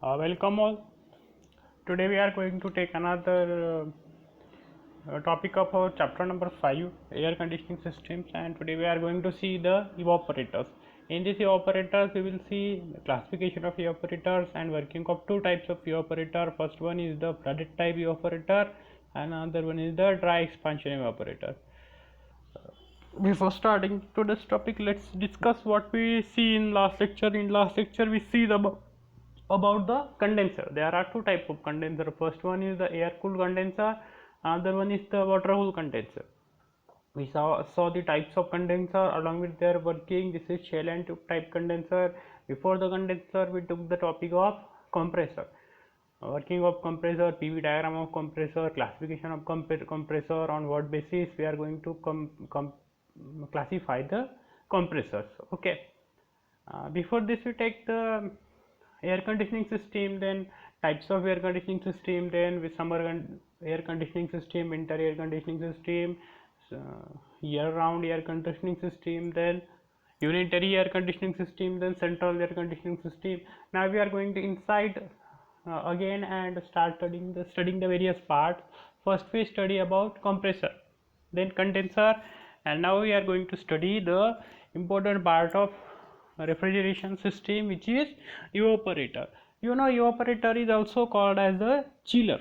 Welcome all. Today we are going to take another topic of our chapter number 5, air conditioning systems, and today we are going to see the evaporators. In this evaporators we will see classification of evaporators and working of two types of evaporator. First one is the flooded type evaporator and another one is the dry expansion evaporator. Before starting to this topic, let's discuss what we see in last lecture. In last lecture we see about the condenser. There are two types of condenser. First one is the air cooled condenser, another one is the water cooled condenser. We saw the types of condenser along with their working. This is shell and tube type condenser. Before the condenser we took the topic of compressor, working of compressor, PV diagram of compressor, classification of compressor, on what basis we are going to classify the compressors. Okay. Before this we take the air conditioning system, then types of air conditioning system, then with summer air conditioning system, winter air conditioning system, year round air conditioning system, then unitary air conditioning system, then central air conditioning system. Now we are going to inside again and start studying the various parts. First we study about compressor, then condenser, and now we are going to study the important part of refrigeration system, which is evaporator. You know, evaporator is also called as the chiller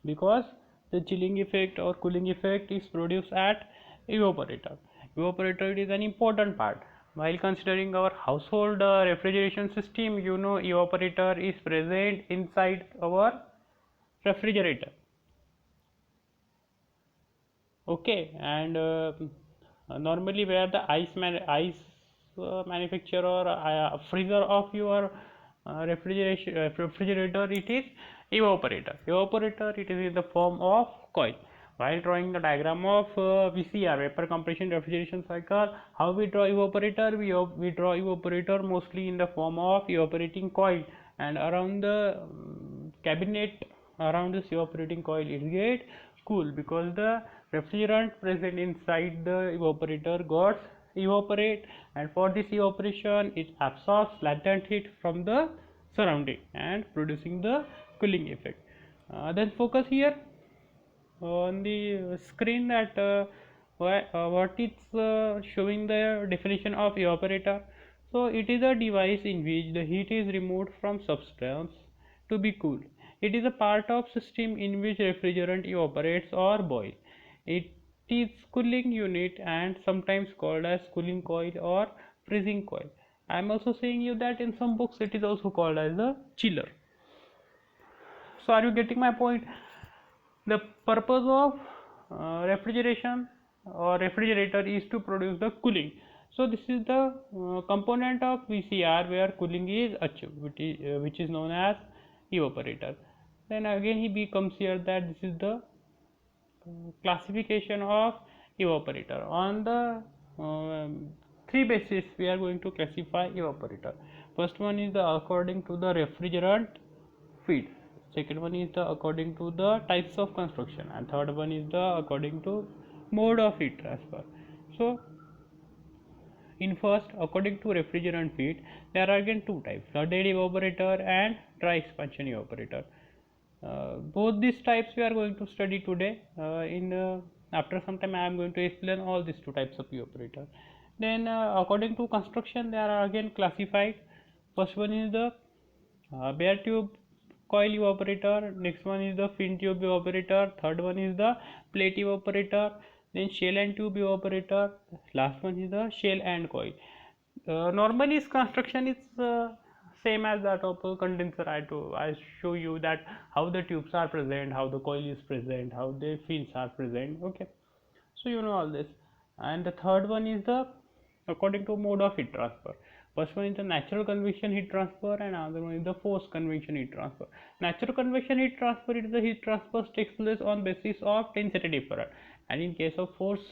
because the chilling effect or cooling effect is produced at evaporator. Evaporator is an important part. While considering our household refrigeration system, you know, evaporator is present inside our refrigerator. Okay, and normally where the ice manufacturer or freezer of your refrigerator, it is evaporator. It is in the form of coil. While drawing the diagram of VCR, vapor compression refrigeration cycle, how we draw evaporator? We draw evaporator mostly in the form of evaporating coil, and around the cabinet around this evaporating coil it get cool because the refrigerant present inside the evaporator got evaporate, and for this evaporation it absorbs latent heat from the surrounding and producing the cooling effect. Then focus here on the screen that what it's showing the definition of evaporator. So it is a device in which the heat is removed from substance to be cooled. It is a part of system in which refrigerant evaporates or boil. It is cooling unit and sometimes called as cooling coil or freezing coil. I am also saying you that in some books it is also called as a chiller. So are you getting my point? The purpose of refrigeration or refrigerator is to produce the cooling. So this is the component of VCR where cooling is achieved, which is known as evaporator. Then again he becomes here that this is the classification of evaporator. On the three basis we are going to classify evaporator. First one is the according to the refrigerant feed, second one is the according to the types of construction, and third one is the according to mode of heat transfer. So in first, according to refrigerant feed, there are again two types, flooded evaporator and dry expansion evaporator. Both these types we are going to study today. After some time I am going to explain all these two types of evaporator. Then according to construction there are again classified. First one is the bare tube coil evaporator, next one is the fin tube evaporator, third one is the plate evaporator, then shell and tube evaporator, last one is the shell and coil. Normally its construction is same as that of a condenser. I show you that how the tubes are present, how the coil is present, how the fins are present. Okay, so you know all this. And the third one is the according to mode of heat transfer. First one is the natural convection heat transfer and another one is the forced convection heat transfer. Natural convection heat transfer is the heat transfer takes place on basis of density difference, and in case of forced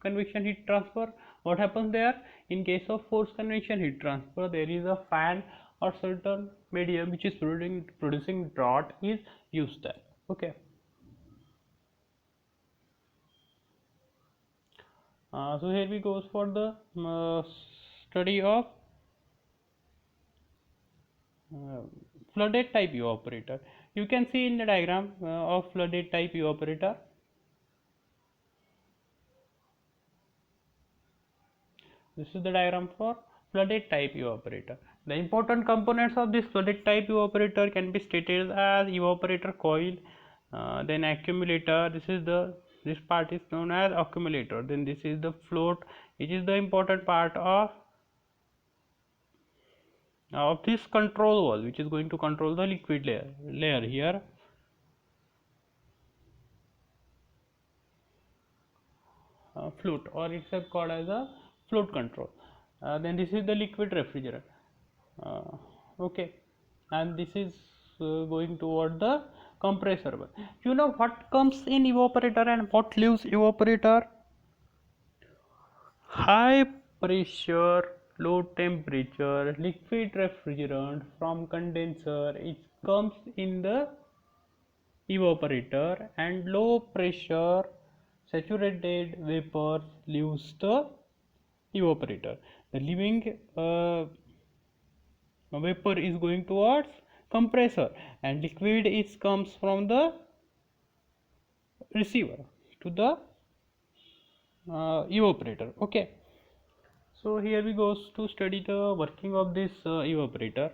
convection heat transfer, what happens there? In case of forced convection heat transfer, there is a fan or certain medium which is producing draught is used there. Okay. So here we goes for the study of uh, flooded type evaporator. You can see in the diagram of flooded type evaporator. This is the diagram for flooded type evaporator. The important components of this flooded type evaporator can be stated as evaporator coil, then accumulator. This part is known as accumulator. Then this is the float, which is the important part of this control valve, which is going to control the liquid layer here. Float, or it's called as a float control. Then this is the liquid refrigerant. Okay, and this is going toward the compressor valve. You know what comes in evaporator and what leaves evaporator? High pressure, low temperature liquid refrigerant from condenser. It comes in the evaporator, and low pressure saturated vapors leaves the evaporator. The leaving vapor is going towards compressor, and liquid is comes from the receiver to the evaporator. Okay, so here we go to study the working of this evaporator.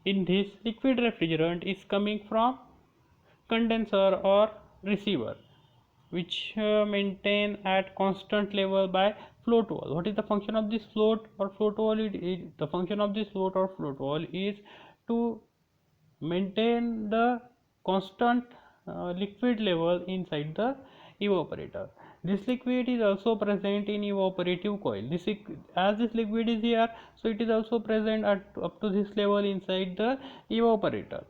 In this, liquid refrigerant is coming from condenser or receiver, which maintain at constant level by float wall. What is the function of this float or float wall? The function of this float or float wall is to maintain the constant liquid level inside the evaporator. This liquid is also present in evaporative coil. As this liquid is here, so it is also present at up to this level inside the evaporator.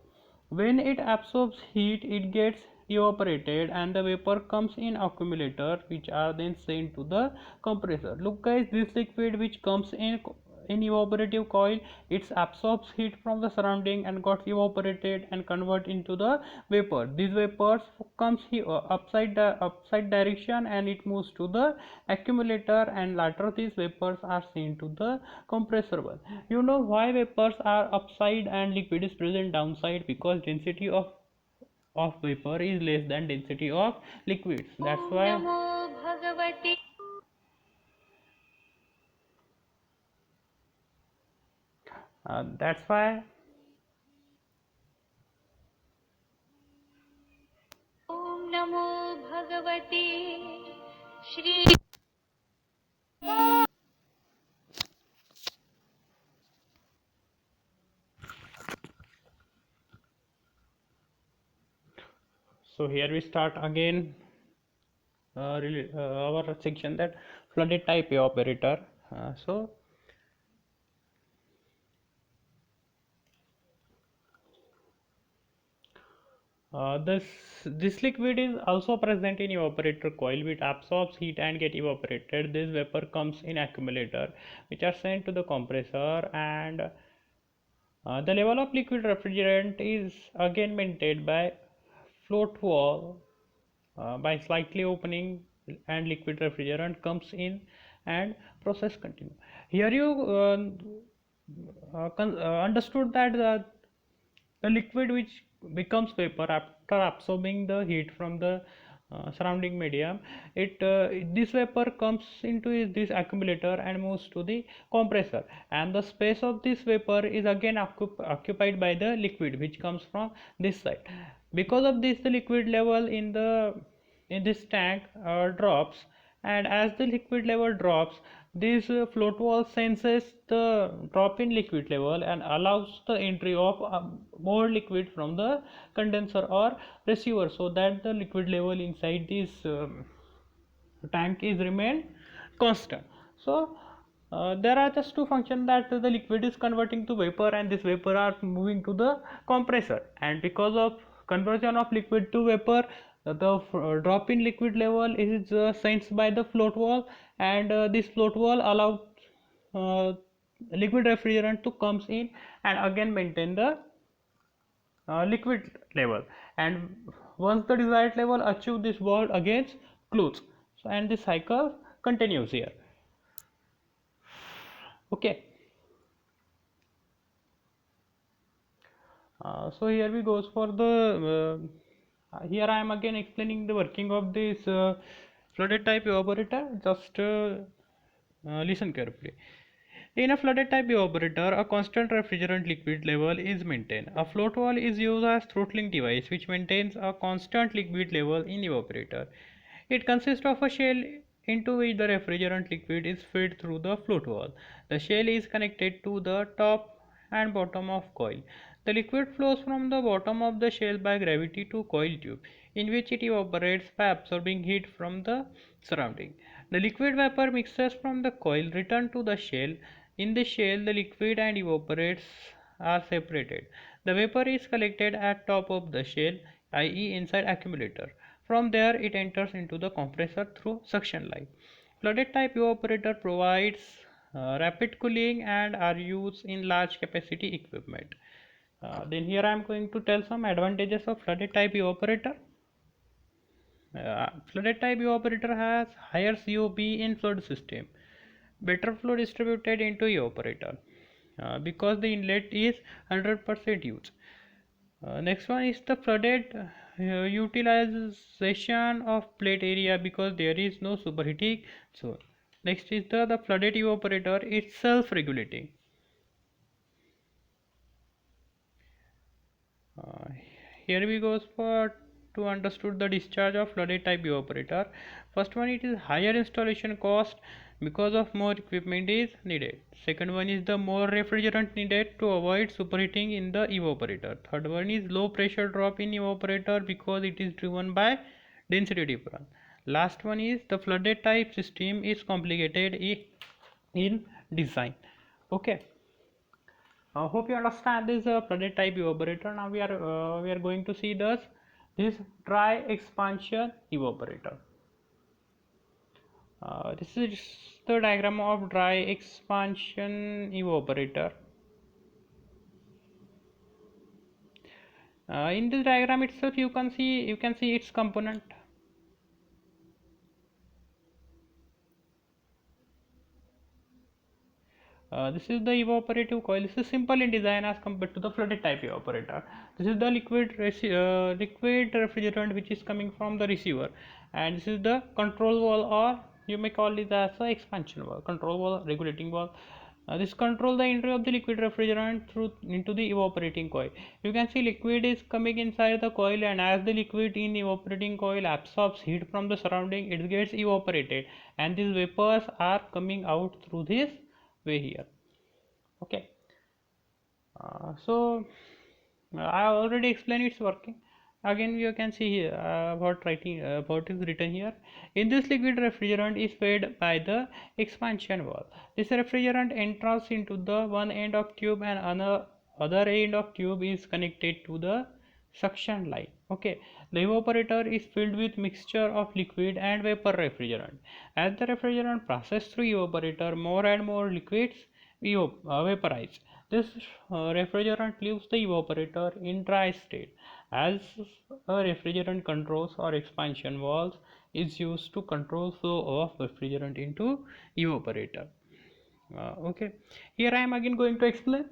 When it absorbs heat, it gets evaporated and the vapor comes in accumulator, which are then sent to the compressor. Look guys, this liquid which comes in evaporative coil, it absorbs heat from the surrounding and got evaporated and convert into the vapor. These vapors comes here upside direction, and it moves to the accumulator, and later these vapors are sent to the compressor valve. You know why vapors are upside and liquid is present downside? Because density of vapor is less than density of liquids. That's why that's why Om Namo Bhagavate Shri. so here we start again our section, that flooded type evaporator. So this liquid is also present in evaporator coil, which absorbs heat and get evaporated. This vapor comes in accumulator, which are sent to the compressor, and the level of liquid refrigerant is again maintained by float wall by slightly opening, and liquid refrigerant comes in and process continue. Here you understood that the liquid which becomes vapor after absorbing the heat from the surrounding medium, this vapor comes into this accumulator and moves to the compressor, and the space of this vapor is again occupied by the liquid which comes from this side. Because of this, the liquid level in this tank drops, and as the liquid level drops, this float wall senses the drop in liquid level and allows the entry of more liquid from the condenser or receiver, so that the liquid level inside this tank is remained constant. So there are just two functions, that the liquid is converting to vapor and this vapor are moving to the compressor, and because of conversion of liquid to vapor, the drop in liquid level is sensed by the float wall, and this float wall allows uh, liquid refrigerant to comes in and again maintain the liquid level, and once the desired level achieve, this valve again close. So and this cycle continues here. Okay, So here we goes for the here I am again explaining the working of this flooded type evaporator. Just listen carefully. In a flooded type evaporator, a constant refrigerant liquid level is maintained. A float valve is used as throttling device which maintains a constant liquid level in evaporator. It consists of a shell into which the refrigerant liquid is fed through the float valve. The shell is connected to the top and bottom of coil. The liquid flows from the bottom of the shell by gravity to coil tube, in which it evaporates by absorbing heat from the surrounding. The liquid vapor mixes from the coil return to the shell. In the shell, the liquid and evaporates are separated. The vapor is collected at top of the shell, i.e. inside accumulator. From there, it enters into the compressor through suction line. Flooded type evaporator provides rapid cooling and are used in large capacity equipment. Then here I am going to tell some advantages of flooded type evaporator. Flooded type evaporator has higher COP in flood system, better flow distributed into evaporator because the inlet is 100% used. Next one is the flooded utilization of plate area because there is no superheating zone. Next is the flooded evaporator is self-regulating. Uh, Here we goes for to understood the discharge of flooded type evaporator. First one, it is higher installation cost because of more equipment is needed. Second one is the more refrigerant needed to avoid superheating in the evaporator. Third one is low pressure drop in evaporator because it is driven by density difference. Last one is the flooded type system is complicated in design. Okay. Hope you understand this flooded type evaporator. Now we are going to see this dry expansion evaporator. This is the diagram of dry expansion evaporator. In this diagram itself, you can see its component. This is the evaporative coil. This is simple in design as compared to the flooded type evaporator. This is the liquid refrigerant which is coming from the receiver, and this is the control valve, or you may call it as a expansion valve, control valve, regulating valve. This control the entry of the liquid refrigerant through into the evaporating coil. You can see liquid is coming inside the coil, and as the liquid in evaporating coil absorbs heat from the surrounding, it gets evaporated, and these vapors are coming out through this way here. Okay. I already explained its working. Again you can see here what is written here. In this, liquid refrigerant is fed by the expansion valve. This refrigerant enters into the one end of tube, and other end of tube is connected to the suction line. Okay, the evaporator is filled with mixture of liquid and vapor refrigerant. As the refrigerant passes through evaporator, more and more liquids vaporize. This refrigerant leaves the evaporator in dry state. As a refrigerant controls or expansion valve is used to control flow of refrigerant into evaporator. Okay, here I am again going to explain.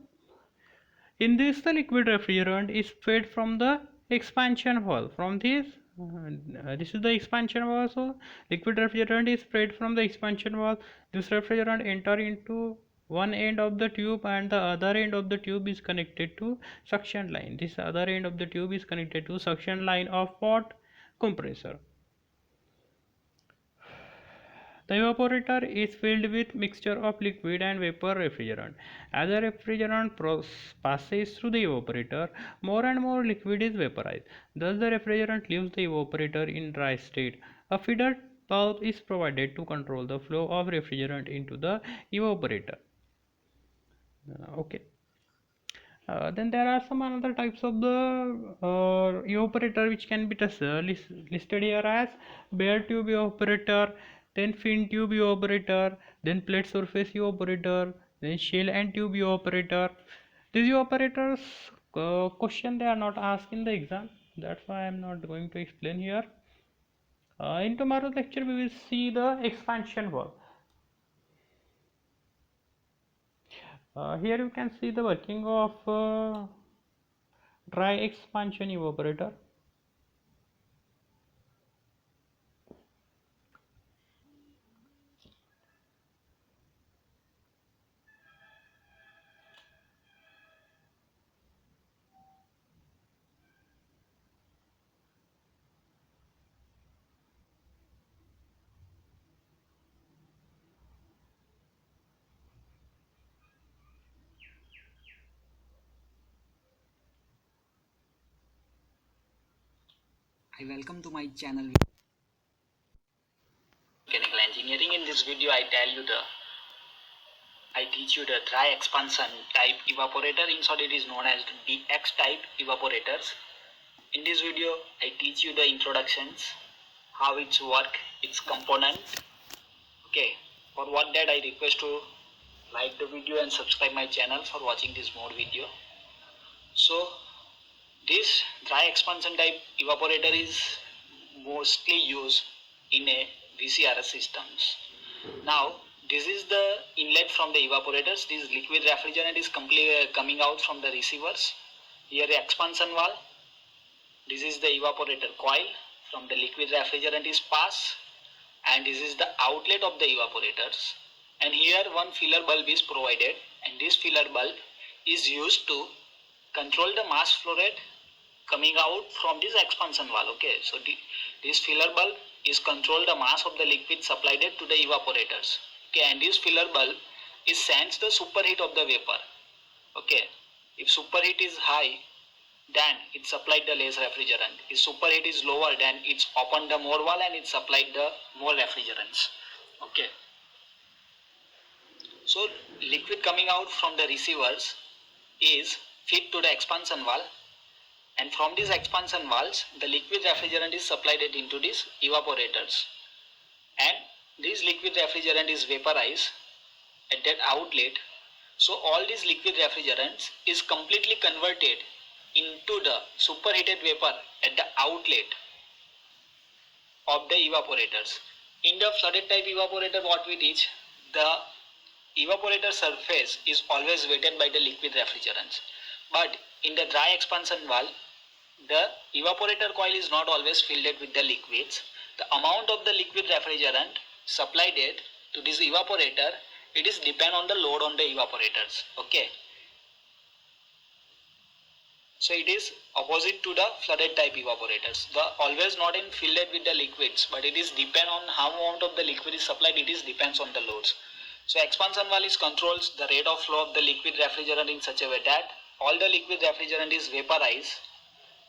In this, the liquid refrigerant is fed from the expansion valve. From this is the expansion valve. So liquid refrigerant is fed from the expansion valve. This refrigerant enter into one end of the tube, and the other end of the tube is connected to suction line. This other end of the tube is connected to suction line of what? Compressor. The evaporator is filled with mixture of liquid and vapor refrigerant. As the refrigerant passes through the evaporator, more and more liquid is vaporized. Thus the refrigerant leaves the evaporator in dry state. A feeder valve is provided to control the flow of refrigerant into the evaporator. Okay. Then there are some other types of the evaporator which can be listed here as bare tube evaporator, then fin tube evaporator, then plate surface evaporator, then shell and tube evaporator. These evaporators question they are not asked in the exam. That's why I am not going to explain here. In tomorrow's lecture we will see the expansion valve. Here you can see the working of dry expansion evaporator. Hi, welcome to my channel Mechanical Engineering. In this video I teach you the dry expansion type evaporator. In short, it is known as the DX type evaporators. In this video I teach you the introductions, how it's work, its component. Okay, for what that I request to like the video and subscribe my channel for watching this more video. So this dry expansion type evaporator is mostly used in a VCRS systems. Now this is the inlet from the evaporators. This liquid refrigerant is coming out from the receivers. Here the expansion valve. This is the evaporator coil. From the liquid refrigerant is pass, and this is the outlet of the evaporators. And here one filler bulb is provided, and this filler bulb is used to control the mass flow rate coming out from this expansion valve. Okay, so this filler bulb is control the mass of the liquid supplied to the evaporators. Okay, and this filler bulb is sense the superheat of the vapor. Okay, if superheat is high, then it supplied the less refrigerant. If superheat is lower, then it's opened the more valve and it supplied the more refrigerants. Okay, so liquid coming out from the receivers is fed to the expansion valve, and from these expansion valves the liquid refrigerant is supplied into these evaporators, and this liquid refrigerant is vaporized at that outlet. So all these liquid refrigerants is completely converted into the superheated vapor at the outlet of the evaporators. In the flooded type evaporator, what we teach, the evaporator surface is always weighted by the liquid refrigerants. But in the dry expansion valve, the evaporator coil is not always filled with the liquids. The amount of the liquid refrigerant supplied to this evaporator, it is depend on the load on the evaporators. Okay, so it is opposite to the flooded type evaporators. The always not in filled with the liquids, but it is depend on how amount of the liquid is supplied. It is depends on the loads. So expansion valve is controls the rate of flow of the liquid refrigerant in such a way that all the liquid refrigerant is vaporized,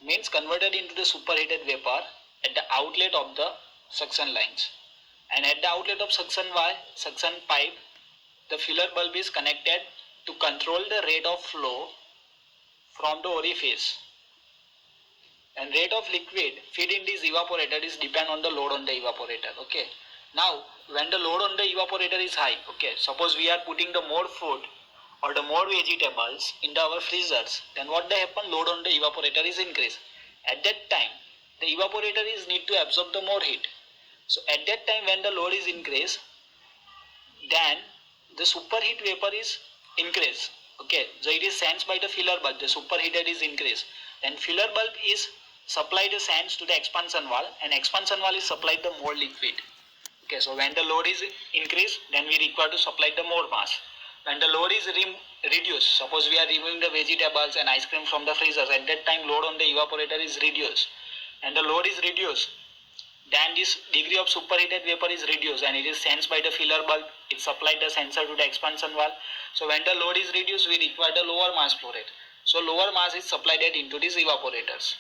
means converted into the superheated vapor at the outlet of the suction lines. And at the outlet of suction valve, suction pipe, the filler bulb is connected to control the rate of flow from the orifice. And rate of liquid feed in this evaporator is depend on the load on the evaporator. Okay, now when the load on the evaporator is high, okay, suppose we are putting the more food or the more vegetables in our freezers, then what they happen, load on the evaporator is increased. At that time the evaporator is need to absorb the more heat. So at that time when the load is increased, then the superheat vapor is increased. Okay, so it is sensed by the filler bulb, the superheated is increased. Then filler bulb is supplied the sands to the expansion valve, and expansion valve is supplied the more liquid. Okay, so when the load is increased, then we require to supply the more mass. When the load is reduced, suppose we are removing the vegetables and ice cream from the freezers, at that time load on the evaporator is reduced, and the load is reduced, then this degree of superheated vapor is reduced and it is sensed by the filler bulb. It supplied the sensor to the expansion valve. So when the load is reduced, we require the lower mass flow rate. So lower mass is supplied into these evaporators,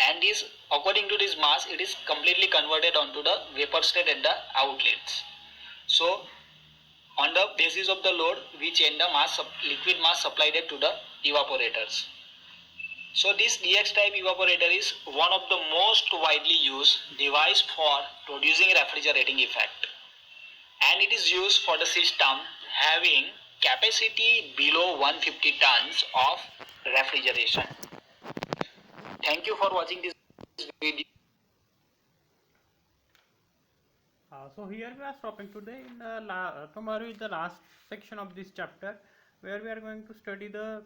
and this according to this mass, it is completely converted onto the vapor state at the outlets. So on the basis of the load, we change the mass, liquid mass supplied to the evaporators. So this DX type evaporator is one of the most widely used device for producing refrigerating effect, and it is used for the system having capacity below 150 tons of refrigeration. Thank you for watching this video. So here we are stopping today. In the tomorrow is the last section of this chapter, where we are going to study the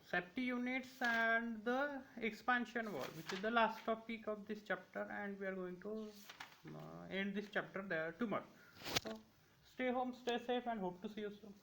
safety units and the expansion wall, which is the last topic of this chapter, and we are going to end this chapter there tomorrow. So stay home, stay safe, and hope to see you soon.